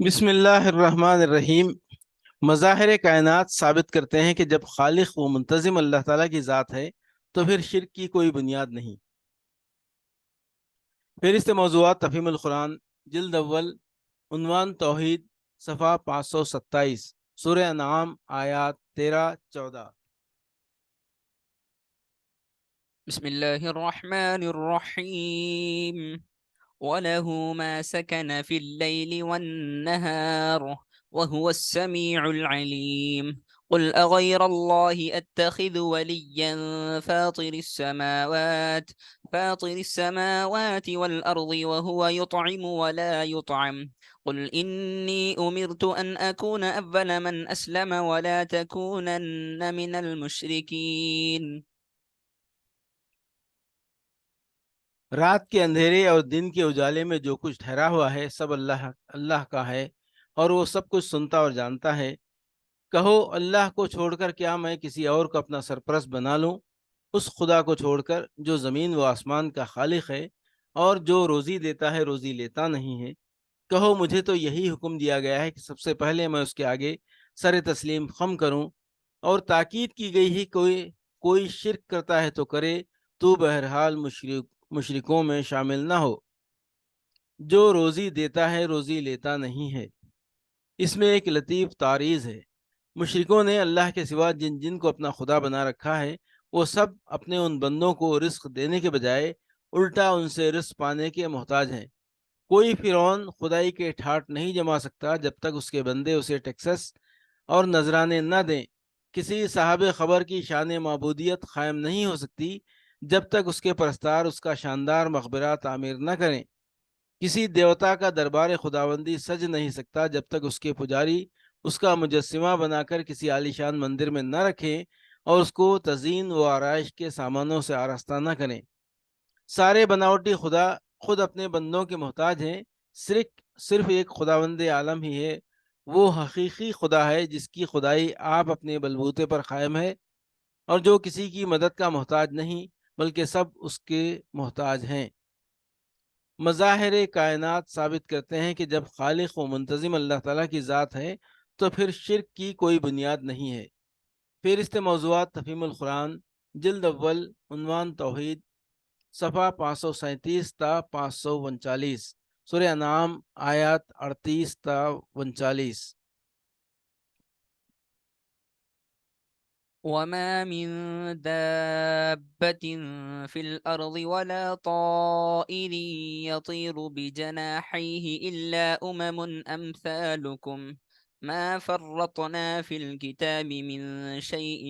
بسم اللہ الرحمن الرحیم۔ مظاہر کائنات ثابت کرتے ہیں کہ جب خالق و منتظم اللہ تعالیٰ کی ذات ہے تو پھر شرک کی کوئی بنیاد نہیں۔ فہرست موضوعات تفہیم القرآن، جلد اول، عنوان توحید، صفحہ 527، سورہ انعام، آیات 13-14۔ بسم الله الرحمن الرحيم. وله ما سكن في الليل والنهار وهو السميع العليم. قل أغير الله أتخذ وليا فاطر السماوات والأرض وهو يطعم ولا يطعم. قل إني أمرت أن أكون أول من أسلم ولا تكونن من المشركين. رات کے اندھیرے اور دن کے اجالے میں جو کچھ ٹھہرا ہوا ہے سب اللہ کا ہے، اور وہ سب کچھ سنتا اور جانتا ہے۔ کہو، اللہ کو چھوڑ کر کیا میں کسی اور کو اپنا سرپرست بنا لوں؟ اس خدا کو چھوڑ کر جو زمین و آسمان کا خالق ہے اور جو روزی دیتا ہے روزی لیتا نہیں ہے۔ کہو، مجھے تو یہی حکم دیا گیا ہے کہ سب سے پہلے میں اس کے آگے سر تسلیم خم کروں، اور تاکید کی گئی ہے کوئی شرک کرتا ہے تو کرے، تو بہرحال مشرکوں میں شامل نہ ہو۔ جو روزی دیتا ہے روزی لیتا نہیں ہے۔ اس میں ایک لطیف تعریض ہے۔ مشرکوں نے اللہ کے سوا جن جن کو اپنا خدا بنا رکھا ہے، وہ سب اپنے ان بندوں کو رزق دینے کے بجائے الٹا ان سے رزق پانے کے محتاج ہیں۔ کوئی فرعون خدائی کے ٹھاٹ نہیں جما سکتا جب تک اس کے بندے اسے ٹیکسس اور نذرانے نہ دیں۔ کسی صاحب خبر کی شان معبودیت قائم نہیں ہو سکتی جب تک اس کے پرستار اس کا شاندار مقبرہ تعمیر نہ کریں۔ کسی دیوتا کا دربار خداوندی سج نہیں سکتا جب تک اس کے پجاری اس کا مجسمہ بنا کر کسی عالیشان مندر میں نہ رکھیں اور اس کو تزئین و آرائش کے سامانوں سے آراستہ نہ کریں۔ سارے بناوٹی خدا خود اپنے بندوں کے محتاج ہیں۔ صرف ایک خداوند عالم ہی ہے، وہ حقیقی خدا ہے جس کی خدائی آپ اپنے بلبوتے پر قائم ہے، اور جو کسی کی مدد کا محتاج نہیں بلکہ سب اس کے محتاج ہیں۔ مظاہر کائنات ثابت کرتے ہیں کہ جب خالق و منتظم اللہ تعالیٰ کی ذات ہے تو پھر شرک کی کوئی بنیاد نہیں ہے۔ فہرست موضوعات تفہیم القرآن، جلد اول، عنوان توحید، صفحہ 537 تا 539، سورہ انعام، آیات 38 تا 39۔ وما من دابة في الأرض ولا طائر يطير بجناحيه إلا أمثالكم ما فرطنا في الكتاب من شيء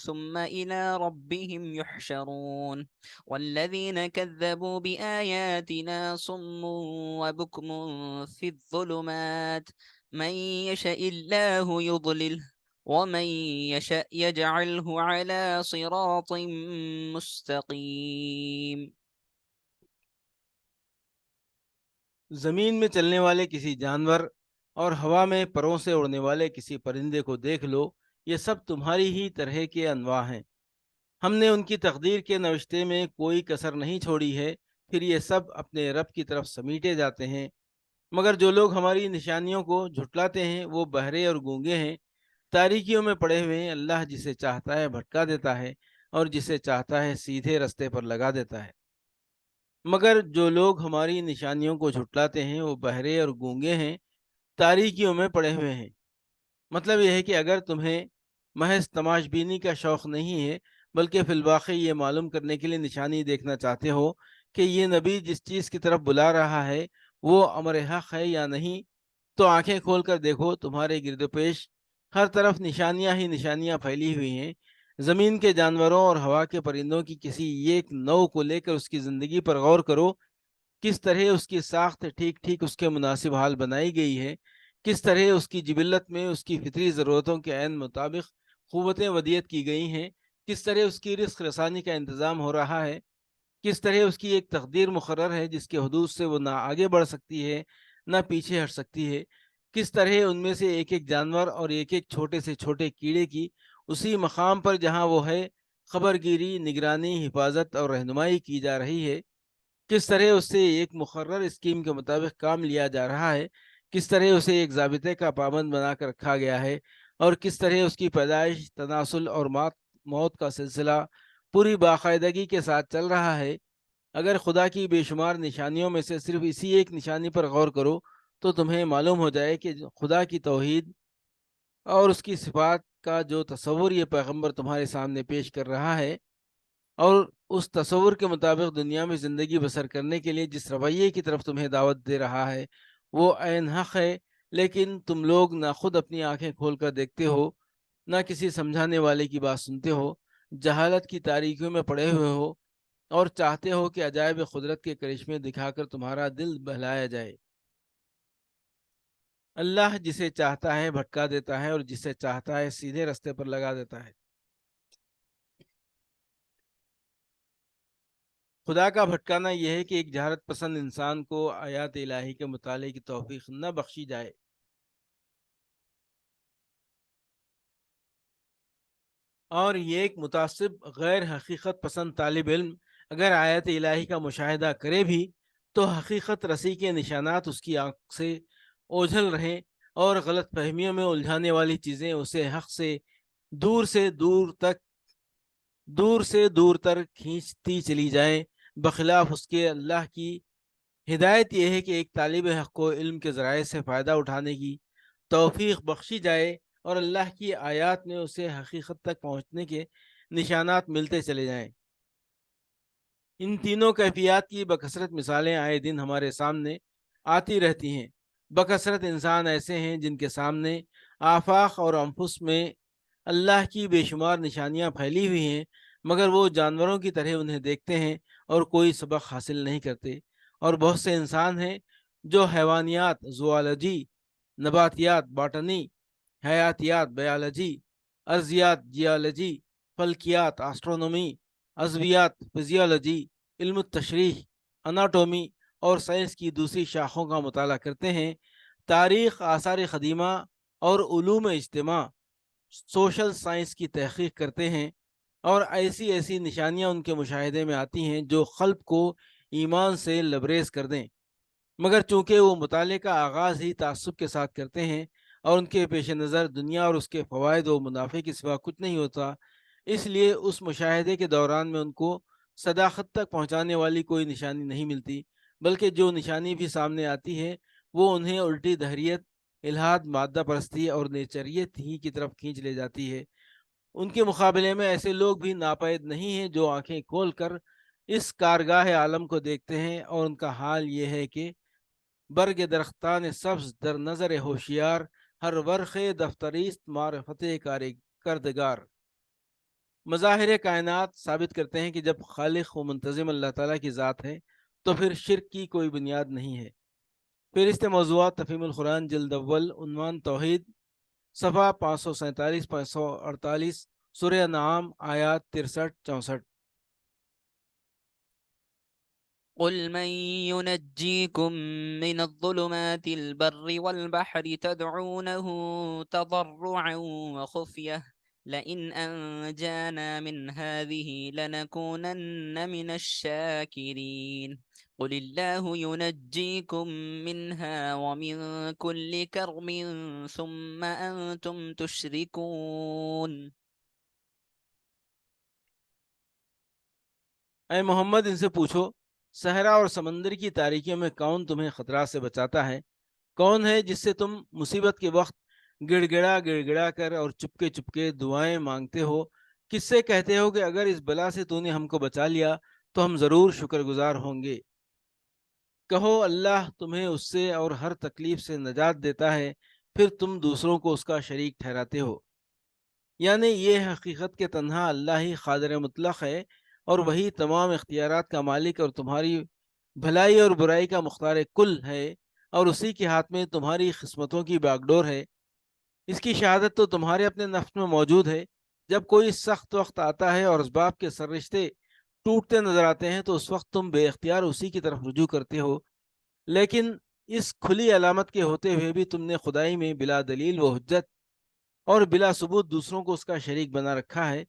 ثم إلى ربهم يحشرون. والذين كذبوا بآياتنا صم وبكم في الظلمات من يشاء الله يضلله ومن يشاء يجعله على صراط مستقيم. زمین میں چلنے والے کسی جانور اور ہوا میں پروں سے اڑنے والے کسی پرندے کو دیکھ لو، یہ سب تمہاری ہی طرح کے انواع ہیں۔ ہم نے ان کی تقدیر کے نوشتے میں کوئی کسر نہیں چھوڑی ہے، پھر یہ سب اپنے رب کی طرف سمیٹے جاتے ہیں۔ مگر جو لوگ ہماری نشانیوں کو جھٹلاتے ہیں وہ بہرے اور گونگے ہیں، تاریکیوں میں پڑے ہوئے ہیں۔ اللہ جسے چاہتا ہے بھٹکا دیتا ہے اور جسے چاہتا ہے سیدھے رستے پر لگا دیتا ہے۔ مگر جو لوگ ہماری نشانیوں کو جھٹلاتے ہیں وہ بہرے اور گونگے ہیں، تاریکیوں میں پڑے ہوئے ہیں۔ مطلب یہ ہے کہ اگر تمہیں محض تماش بینی کا شوق نہیں ہے بلکہ فی الواقع یہ معلوم کرنے کے لیے نشانی دیکھنا چاہتے ہو کہ یہ نبی جس چیز کی طرف بلا رہا ہے وہ امر حق ہے یا نہیں، تو آنکھیں کھول کر دیکھو، تمہارے گرد و پیش ہر طرف نشانیاں ہی نشانیاں پھیلی ہوئی ہیں۔ زمین کے جانوروں اور ہوا کے پرندوں کی کسی ایک نوع کو لے کر اس کی زندگی پر غور کرو، کس طرح اس کی ساخت ٹھیک ٹھیک اس کے مناسب حال بنائی گئی ہے، کس طرح اس کی جبلت میں اس کی فطری ضرورتوں کے عین مطابق قوتیں ودیت کی گئی ہیں، کس طرح اس کی رزق رسانی کا انتظام ہو رہا ہے، کس طرح اس کی ایک تقدیر مقرر ہے جس کے حدود سے وہ نہ آگے بڑھ سکتی ہے نہ پیچھے ہٹ سکتی ہے، کس طرح ان میں سے ایک ایک جانور اور ایک ایک چھوٹے سے چھوٹے کیڑے کی اسی مقام پر جہاں وہ ہے خبر گیری، نگرانی، حفاظت اور رہنمائی کی جا رہی ہے، کس طرح اس سے ایک مقرر اسکیم کے مطابق کام لیا جا رہا ہے، کس طرح اسے ایک ضابطے کا پابند بنا کر رکھا گیا ہے، اور کس طرح اس کی پیدائش، تناسل اور موت کا سلسلہ پوری باقاعدگی کے ساتھ چل رہا ہے۔ اگر خدا کی بے شمار نشانیوں میں سے صرف اسی ایک نشانی پر غور کرو تو تمہیں معلوم ہو جائے کہ خدا کی توحید اور اس کی صفات کا جو تصور یہ پیغمبر تمہارے سامنے پیش کر رہا ہے، اور اس تصور کے مطابق دنیا میں زندگی بسر کرنے کے لیے جس رویے کی طرف تمہیں دعوت دے رہا ہے، وہ عین حق ہے۔ لیکن تم لوگ نہ خود اپنی آنکھیں کھول کر دیکھتے ہو، نہ کسی سمجھانے والے کی بات سنتے ہو، جہالت کی تاریکیوں میں پڑے ہوئے ہو، اور چاہتے ہو کہ عجائب قدرت کے کرشمے دکھا کر تمہارا دل بہلایا جائے۔ اللہ جسے چاہتا ہے بھٹکا دیتا ہے، اور جسے چاہتا ہے سیدھے رستے پر لگا دیتا ہے۔ خدا کا بھٹکانا یہ ہے کہ ایک جہالت پسند انسان کو آیات الہی کے مطالعے کی توفیق نہ بخشی جائے، اور یہ ایک متعصب غیر حقیقت پسند طالب علم اگر آیات الہی کا مشاہدہ کرے بھی تو حقیقت رسی کے نشانات اس کی آنکھ سے اوجھل رہیں، اور غلط فہمیوں میں الجھانے والی چیزیں اسے حق سے دور سے دور تر کھینچتی چلی جائیں۔ بخلاف اس کے اللہ کی ہدایت یہ ہے کہ ایک طالب حق کو علم کے ذرائع سے فائدہ اٹھانے کی توفیق بخشی جائے، اور اللہ کی آیات میں اسے حقیقت تک پہنچنے کے نشانات ملتے چلے جائیں۔ ان تینوں کیفیات کی بکثرت مثالیں آئے دن ہمارے سامنے آتی رہتی ہیں۔ بکثرت انسان ایسے ہیں جن کے سامنے آفاق اور انفس میں اللہ کی بے شمار نشانیاں پھیلی ہوئی ہیں، مگر وہ جانوروں کی طرح انہیں دیکھتے ہیں اور کوئی سبق حاصل نہیں کرتے۔ اور بہت سے انسان ہیں جو حیوانیات زوالوجی، نباتیات باٹنی، حیاتیات بایولوجی، ارضیات جیولوجی، فلکیات آسٹرونومی، عضویات فزیولوجی، علم التشریح اناٹومی اور سائنس کی دوسری شاخوں کا مطالعہ کرتے ہیں، تاریخ، آثار قدیمہ اور علوم اجتماع سوشل سائنس کی تحقیق کرتے ہیں، اور ایسی ایسی نشانیاں ان کے مشاہدے میں آتی ہیں جو قلب کو ایمان سے لبریز کر دیں، مگر چونکہ وہ مطالعے کا آغاز ہی تعصب کے ساتھ کرتے ہیں اور ان کے پیش نظر دنیا اور اس کے فوائد و منافع کے سوا کچھ نہیں ہوتا، اس لیے اس مشاہدے کے دوران میں ان کو صداقت تک پہنچانے والی کوئی نشانی نہیں ملتی، بلکہ جو نشانی بھی سامنے آتی ہے وہ انہیں الٹی دہریت، الحاد، مادہ پرستی اور نیچریت ہی کی طرف کھینچ لے جاتی ہے۔ ان کے مقابلے میں ایسے لوگ بھی ناپید نہیں ہیں جو آنکھیں کھول کر اس کارگاہ عالم کو دیکھتے ہیں، اور ان کا حال یہ ہے کہ برگ درختان سبز در نظر ہوشیار، ہر ورق دفتریست معرفت کردگار۔ مظاہر کائنات ثابت کرتے ہیں کہ جب خالق و منتظم اللہ تعالیٰ کی ذات ہے تو پھر شرک کی کوئی بنیاد نہیں ہے۔ فہرست موضوعات تفہیم القرآن جلد اول، عنوان توحید، صفحہ 547 548، سورہ انعام آیات 63 64۔ قل من ينجيكم من الظلمات البر والبحر تدعونه تضرعا وخفية لئن أنجانا من هذه لنكونن من الشاكرين قل الله ينجيكم منها ومن كل كرب ثم أنتم تشركون۔ اے محمد ان سے پوچھو، صحرا اور سمندر کی تاریکیوں میں کون تمہیں خطرات سے بچاتا ہے؟ کون ہے جس سے تم مصیبت کے وقت گڑ گڑا کر اور چپکے دعائیں مانگتے ہو؟ کس سے کہتے ہو کہ اگر اس بلا سے تو نے ہم کو بچا لیا تو ہم ضرور شکر گزار ہوں گے؟ کہو اللہ تمہیں اس سے اور ہر تکلیف سے نجات دیتا ہے، پھر تم دوسروں کو اس کا شریک ٹھہراتے ہو۔ یعنی یہ حقیقت کہ تنہا اللہ ہی قادر مطلق ہے، اور وہی تمام اختیارات کا مالک اور تمہاری بھلائی اور برائی کا مختار کل ہے، اور اسی کے ہاتھ میں تمہاری قسمتوں کی باگڈور ہے۔ اس کی شہادت تو تمہارے اپنے نفس میں موجود ہے۔ جب کوئی سخت وقت آتا ہے اور اسباب کے سررشتے ٹوٹتے نظر آتے ہیں تو اس وقت تم بے اختیار اسی کی طرف رجوع کرتے ہو، لیکن اس کھلی علامت کے ہوتے ہوئے بھی تم نے خدائی میں بلا دلیل و حجت اور بلا ثبوت دوسروں کو اس کا شریک بنا رکھا ہے۔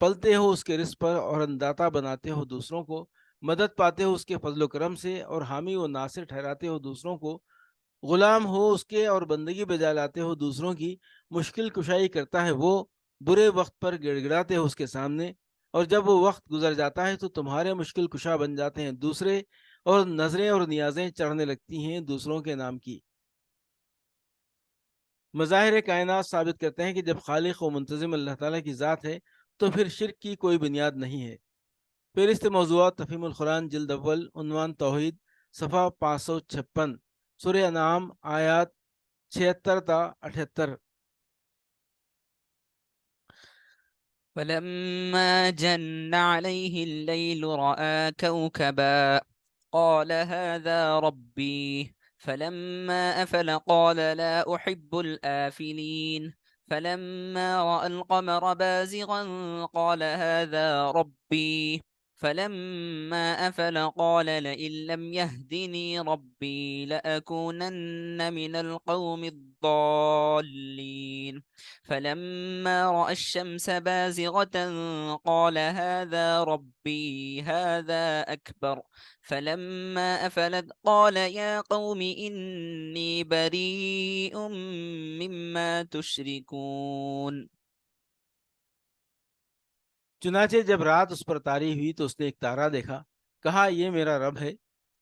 پلتے ہو اس کے رزق پر اور انداتا بناتے ہو دوسروں کو، مدد پاتے ہو اس کے فضل و کرم سے اور حامی و ناصر ٹھہراتے ہو دوسروں کو، غلام ہو اس کے اور بندگی بجا لاتے ہو دوسروں کی، مشکل کشائی کرتا ہے وہ، برے وقت پر گڑ گڑاتے ہو اس کے سامنے، اور جب وہ وقت گزر جاتا ہے تو تمہارے مشکل کشا بن جاتے ہیں دوسرے، اور نظریں اور نیازیں چڑھنے لگتی ہیں دوسروں کے نام کی۔ مظاہر کائنات ثابت کرتے ہیں کہ جب خالق و منتظم اللہ تعالیٰ کی ذات ہے تو پھر شرک کی کوئی بنیاد نہیں ہے۔ فہرست موضوعات تفہیم القرآن جلد اول، عنوان توحید، صفحہ 556، سورہ انعام آیات 76 تا 78۔ فلما جن عليه الليل رأى كوكبا قال هذا ربي فلما أفل قال لا أحب الآفلين فلما رأى القمر بازغا قال هذا ربي فلما أفل قال لئن لم يهدني ربي لأكونن من القوم الضالين فلما رأى الشمس بازغة قال هذا ربي هذا أكبر فلما أفلت قال يا قوم إني بريء مما تشركون۔ چنانچہ جب رات اس پر طاری ہوئی تو اس نے ایک تارا دیکھا، کہا یہ میرا رب ہے،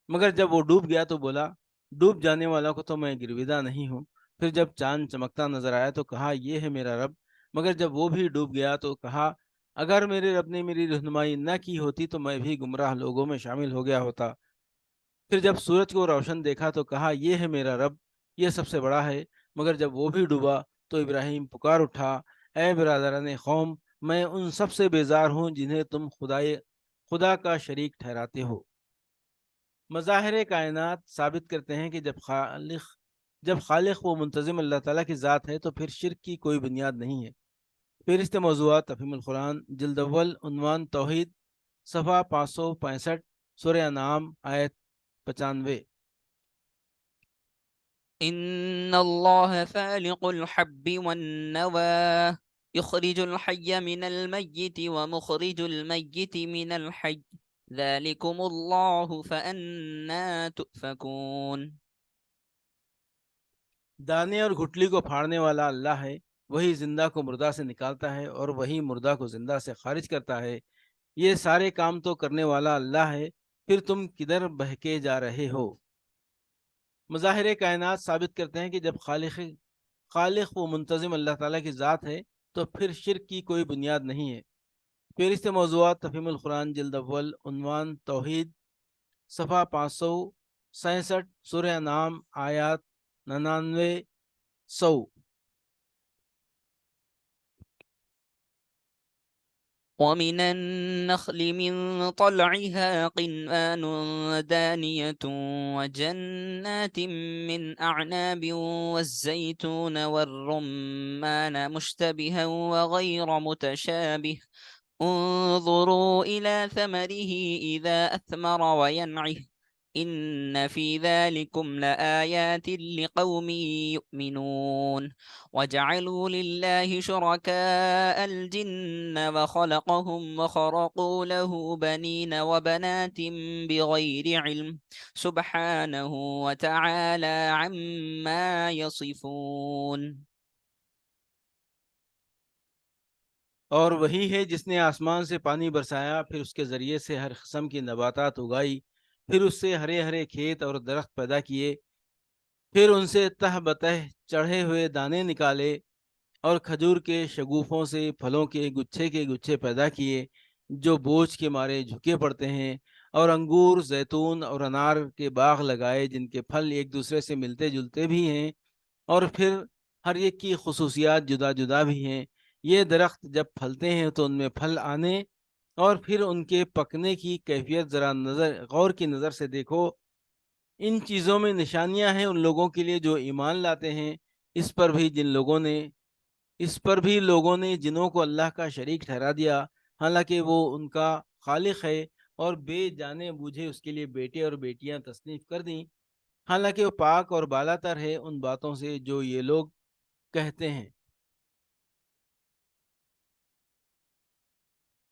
مگر جب وہ ڈوب گیا تو بولا ڈوب جانے والا کو تو میں گرویدہ نہیں ہوں۔ پھر جب چاند چمکتا نظر آیا تو کہا یہ ہے میرا رب، مگر جب وہ بھی ڈوب گیا تو کہا اگر میرے رب نے میری رہنمائی نہ کی ہوتی تو میں بھی گمراہ لوگوں میں شامل ہو گیا ہوتا۔ پھر جب سورج کو روشن دیکھا تو کہا یہ ہے میرا رب، یہ سب سے بڑا ہے، مگر جب وہ بھی ڈوبا تو ابراہیم پکار اٹھا اے برادران قوم، میں ان سب سے بیزار ہوں جنہیں تم خدا کا شریک ٹھہراتے ہو۔ مظاہر کائنات ثابت کرتے ہیں کہ جب خالق و منتظم اللہ تعالیٰ کی ذات ہے تو پھر شرک کی کوئی بنیاد نہیں ہے۔ فہرست موضوعات تفہیم القرآن جلد اول، عنوان توحید، صفحہ 565، سورہ انعام آیت 95۔ إن الله فالق الحب والنوى يخرج الحي من الميت ومخرج الميت من الحي ذلكم الله فأنا تؤفكون۔ دانے اور گھٹلی کو پھاڑنے والا اللہ ہے، وہی زندہ کو مردہ سے نکالتا ہے اور وہی مردہ کو زندہ سے خارج کرتا ہے، یہ سارے کام تو کرنے والا اللہ ہے، پھر تم کدھر بہکے جا رہے ہو۔ مظاہر کائنات ثابت کرتے ہیں کہ جب خالق و منتظم اللہ تعالیٰ کی ذات ہے تو پھر شرک کی کوئی بنیاد نہیں ہے۔ فہرست موضوعات تفہیم القرآن جلد اول، عنوان توحید، صفحہ 567، سورہ انعام آیات 99-100۔ ومن النخل من طلعها قنآن دانية وجنات من أعناب والزيتون والرمان مشتبها وغير متشابه انظروا إلى ثمره إذا أثمر وينعه إن في ذلكم لآيات لقوم يؤمنون وجعلوا لله شركاء الجن وخلقهم وخرقوا له بنين وبنات بغير علم سبحانه وتعالى عما يصفون۔ اور وہی ہے جس نے آسمان سے پانی برسایا، پھر اس کے ذریعے سے ہر قسم کی نباتات اگائی، پھر اس سے ہرے ہرے کھیت اور درخت پیدا کیے، پھر ان سے تہ بتہ چڑھے ہوئے دانے نکالے، اور کھجور کے شگوفوں سے پھلوں کے گچھے پیدا کیے جو بوجھ کے مارے جھکے پڑتے ہیں، اور انگور، زیتون اور انار کے باغ لگائے جن کے پھل ایک دوسرے سے ملتے جلتے بھی ہیں، اور پھر ہر ایک کی خصوصیات جدا جدا بھی ہیں۔ یہ درخت جب پھلتے ہیں تو ان میں پھل آنے اور پھر ان کے پکنے کی کیفیت ذرا غور کی نظر سے دیکھو۔ ان چیزوں میں نشانیاں ہیں ان لوگوں کے لیے جو ایمان لاتے ہیں، اس پر بھی لوگوں نے جنوں کو اللہ کا شریک ٹھہرا دیا، حالانکہ وہ ان کا خالق ہے، اور بے جانے بوجھے اس کے لیے بیٹے اور بیٹیاں تصنیف کر دیں، حالانکہ وہ پاک اور بالا تر ہے ان باتوں سے جو یہ لوگ کہتے ہیں۔